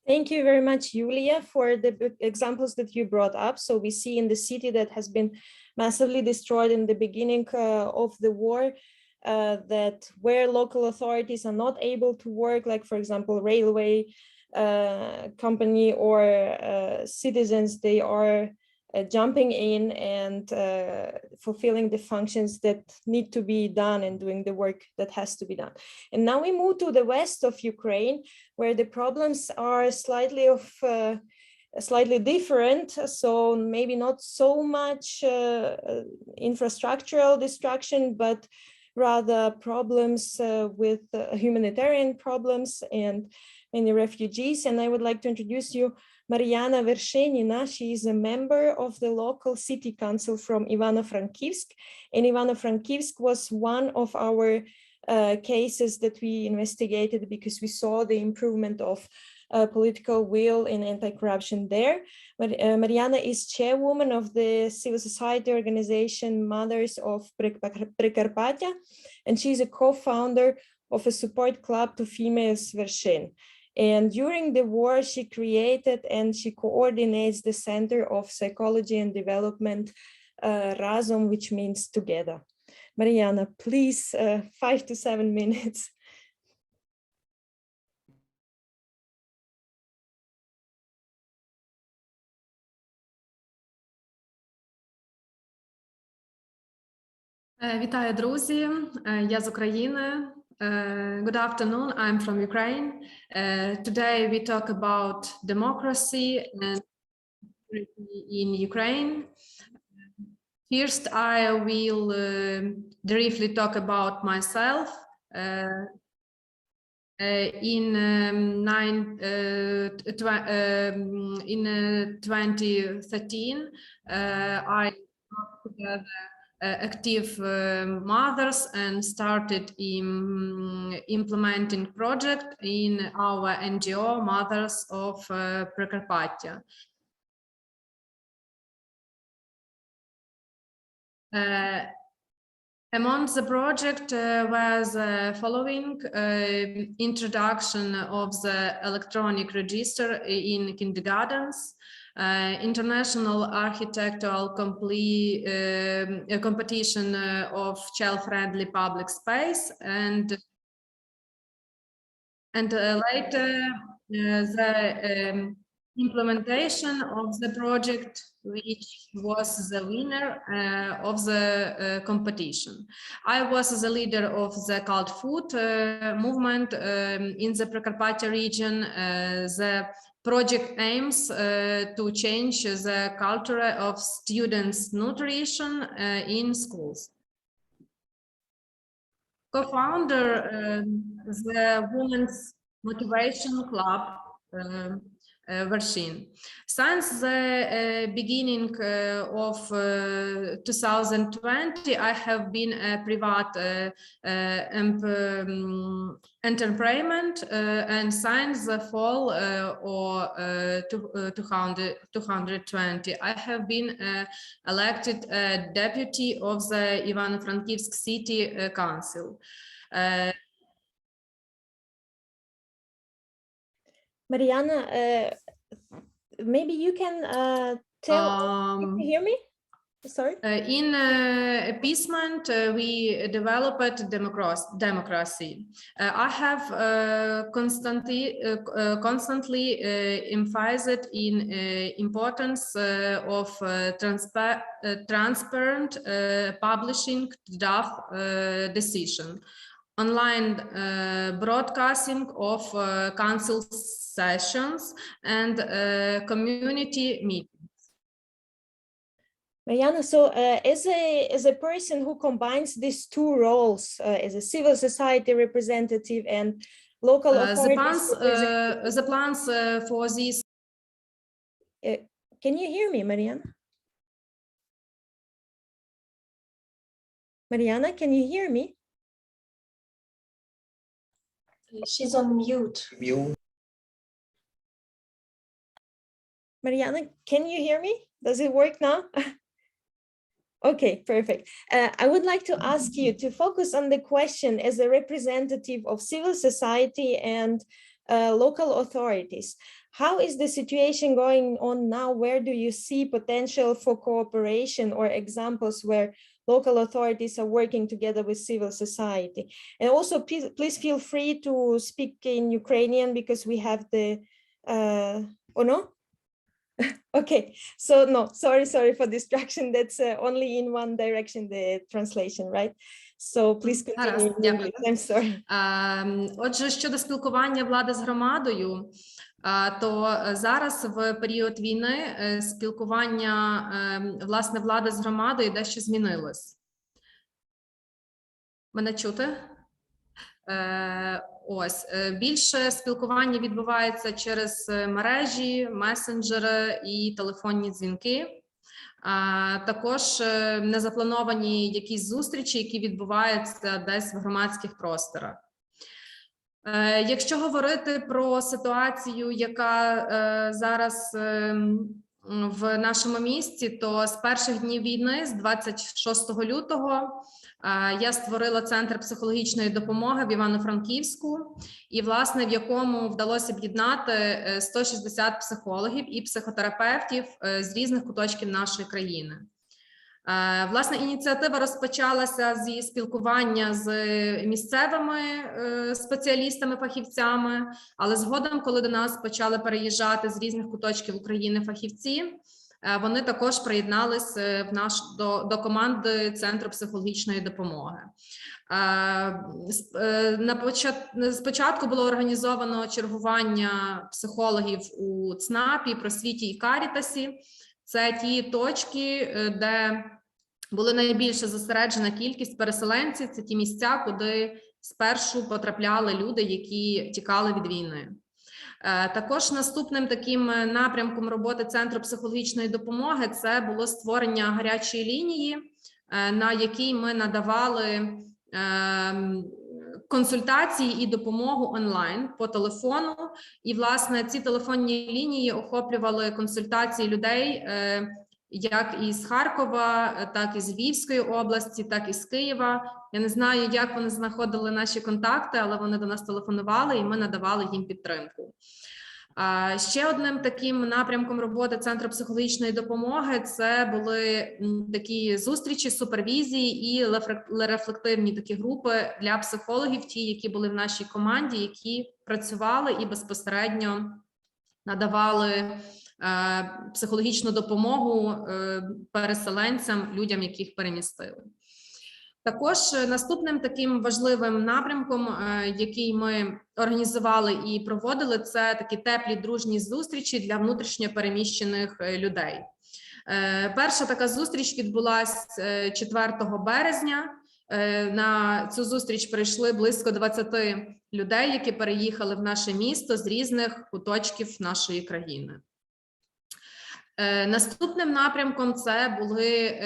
Thank you very much, Julia, for the examples that you brought up. So we see in the city that has been massively destroyed in the beginning of the war, that where local authorities are not able to work, like, for example, railway company or citizens, they are jumping in and fulfilling the functions that need to be done and doing the work that has to be done. And now we move to the west of Ukraine, where the problems are slightly different. So maybe not so much infrastructural destruction, but rather problems with humanitarian problems and many refugees. And I would like to introduce you Mariana Vershenina. She is a member of the local city council from Ivano-Frankivsk. And Ivano-Frankivsk was one of our cases that we investigated because we saw the improvement of political will in anti-corruption there. But Mariana is chairwoman of the civil society organization Mothers of Prekarpattia, and she's a co-founder of a support club to females Vershin. And during the war, she created and she coordinates the Center of Psychology and Development, Razum, which means together. Mariana, please, 5 to 7 minutes. Вітаю, друзі. Я з України. Good afternoon. I'm from Ukraine. Today we talk about democracy and security in Ukraine. First, I will briefly talk about myself. In 2013, I worked together active mothers and started implementing project in our NGO Mothers of Prekarpattia. Among the project was following introduction of the electronic register in kindergartens, international architectural competition of child-friendly public space, and later the implementation of the project, which was the winner of the competition. I was the leader of the cult food movement in the Prekarpattia region. The project aims to change the culture of students' nutrition in schools. Co-founder the Women's Motivation Club Vershin. Since the beginning of 2020, I have been a private entrepreneur, and since the fall of 2020, I have been elected deputy of the Ivano-Frankivsk City Council. Mariana, maybe you can tell, can you hear me? Sorry. In appeasement, we developed democracy. I have constantly emphasized in importance of transparent publishing draft decision, online broadcasting of council sessions, and community meetings. Mariana, so as a person who combines these two roles, as a civil society representative and local authorities, the plans for this. Can you hear me, Mariana? Mariana, can you hear me? She's on mute. Mariana, can you hear me? Does it work now? Okay, perfect. I would like to ask you to focus on the question as a representative of civil society and local authorities. How is the situation going on now? Where do you see potential for cooperation or examples where local authorities are working together with civil society? And also, please feel free to speak in Ukrainian because we have the, oh no? Okay, so no, sorry for distraction. That's only in one direction, the translation, right? So please continue in English. I'm sorry. Отже, щодо спілкування влади з громадою, то зараз в період війни спілкування власне влади з громадою дещо змінилось. Мене чути? Ось, більше спілкування відбувається через мережі, месенджери і телефонні дзвінки. Також незаплановані якісь зустрічі, які відбуваються десь в громадських просторах. Якщо говорити про ситуацію, яка зараз в нашому місті, то з перших днів війни, з 26 лютого, я створила центр психологічної допомоги в Івано-Франківську, і, власне, в якому вдалося об'єднати 160 психологів і психотерапевтів з різних куточків нашої країни. Власне, ініціатива розпочалася зі спілкування з місцевими спеціалістами, фахівцями, але згодом, коли до нас почали переїжджати з різних куточків України фахівці, вони також приєднались до команди Центру психологічної допомоги. Спочатку було організовано чергування психологів у ЦНАПі, Просвіті і Карітасі. Це ті точки, де була найбільше зосереджена кількість переселенців, це ті місця, куди спершу потрапляли люди, які тікали від війни. Також наступним таким напрямком роботи Центру психологічної допомоги це було створення гарячої лінії, на якій ми надавали консультації і допомогу онлайн по телефону. І, власне, ці телефонні лінії охоплювали консультації людей як із Харкова, так і з Львівської області, так і з Києва. Я не знаю, як вони знаходили наші контакти, але вони до нас телефонували, і ми надавали їм підтримку. Ще одним таким напрямком роботи Центру психологічної допомоги це були такі зустрічі, супервізії і рефлективні такі групи для психологів, ті, які були в нашій команді, які працювали і безпосередньо надавали психологічну допомогу переселенцям, людям, яких перемістили. Також наступним таким важливим напрямком, який ми організували і проводили, це такі теплі дружні зустрічі для внутрішньо переміщених людей. Перша така зустріч відбулася 4 березня. На цю зустріч прийшли близько 20 людей, які переїхали в наше місто з різних куточків нашої країни. Наступним напрямком це були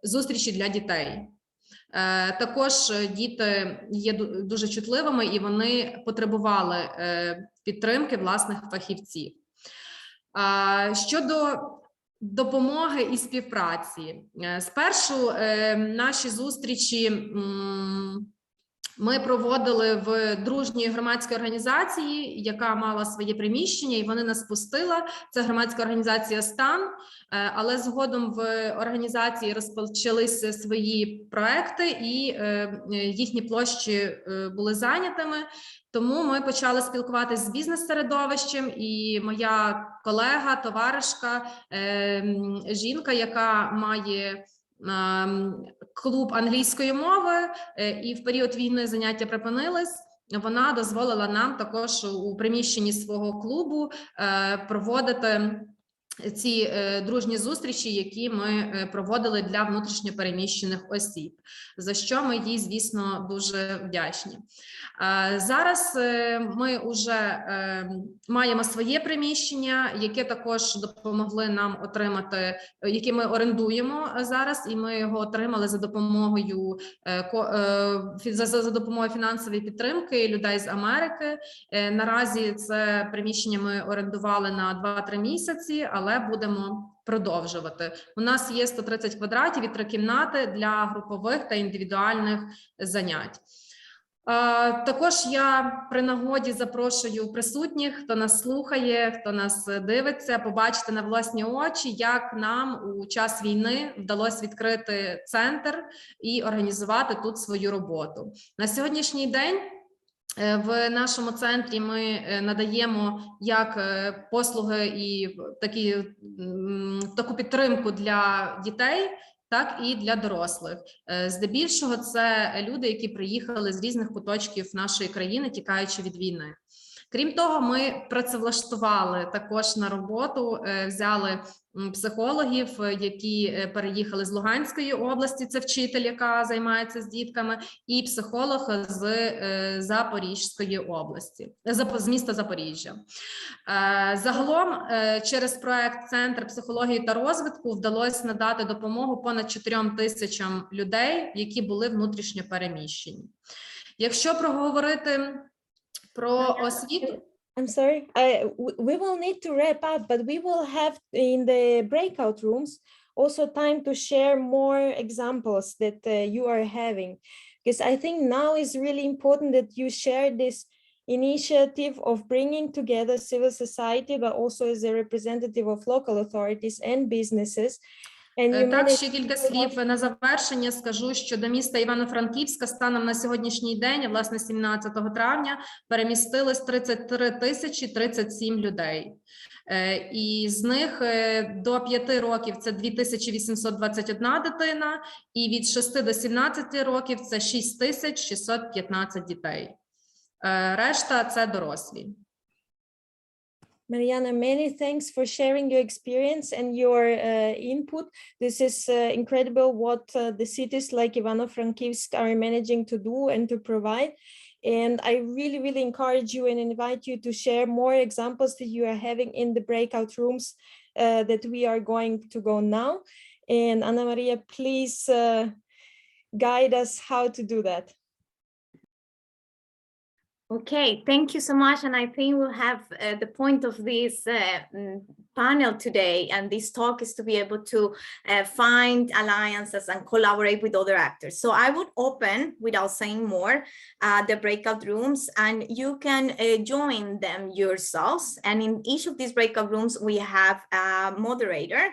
зустрічі для дітей. Також діти є дуже чутливими і вони потребували підтримки власних фахівців. Щодо допомоги і співпраці. Спершу наші зустрічі ми проводили в дружній громадській організації, яка мала своє приміщення, і вони нас пустили. Це громадська організація «Стан», але згодом в організації розпочалися свої проекти, і їхні площі були зайнятими. Тому ми почали спілкуватися з бізнес-середовищем, і моя колега, товаришка, жінка, яка має клуб англійської мови, і в період війни заняття припинились, вона дозволила нам також у приміщенні свого клубу проводити ці дружні зустрічі, які ми проводили для внутрішньо переміщених осіб, за що ми їй, звісно, дуже вдячні. Зараз ми вже маємо своє приміщення, яке також допомогли нам отримати, яке ми орендуємо зараз, і ми його отримали за допомогою фінансової підтримки людей з Америки. Наразі це приміщення ми орендували на 2-3 місяці, але будемо продовжувати. У нас є 130 квадратів і 3 кімнати для групових та індивідуальних занять. Також я при нагоді запрошую присутніх, хто нас слухає, хто нас дивиться, побачити на власні очі, як нам у час війни вдалося відкрити центр і організувати тут свою роботу. На сьогоднішній день в нашому центрі ми надаємо як послуги і таку підтримку для дітей, так і для дорослих. Здебільшого це люди, які приїхали з різних куточків нашої країни, тікаючи від війни. Крім того, ми працевлаштували також на роботу, взяли психологів, які переїхали з Луганської області, це вчитель, яка займається з дітками, і психолог з Запорізької області, з міста Запоріжжя. Загалом через проект «Центр психології та розвитку» вдалося надати допомогу понад 4 тисячам людей, які були внутрішньо переміщені. Якщо проговорити Про освіту. I'm sorry, we will need to wrap up, but we will have in the breakout rooms also time to share more examples that you are having, because I think now is really important that you share this initiative of bringing together civil society, but also as a representative of local authorities and businesses. Так, ще кілька слів на завершення скажу, що до міста Івано-Франківська станом на сьогоднішній день, власне, 17 травня, перемістилось 33 037 людей. І з них до 5 років це 2821 дитина, і від 6 до 17 років це 6615 дітей. Решта – це дорослі. Mariana, many thanks for sharing your experience and your input. This is incredible what the cities like Ivano-Frankivsk are managing to do and to provide. And I really, really encourage you and invite you to share more examples that you are having in the breakout rooms that we are going to go now. And Anna Maria, please guide us how to do that. Okay, thank you so much. And I think we'll have the point of this panel today and this talk is to be able to find alliances and collaborate with other actors. So I would open, without saying more, the breakout rooms, and you can join them yourselves. And in each of these breakout rooms, we have a moderator,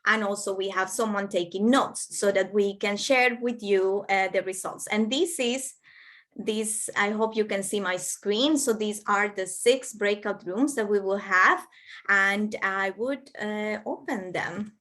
and also we have someone taking notes so that we can share with you the results. And these, I hope you can see my screen. So these are the 6 breakout rooms that we will have, and I would open them.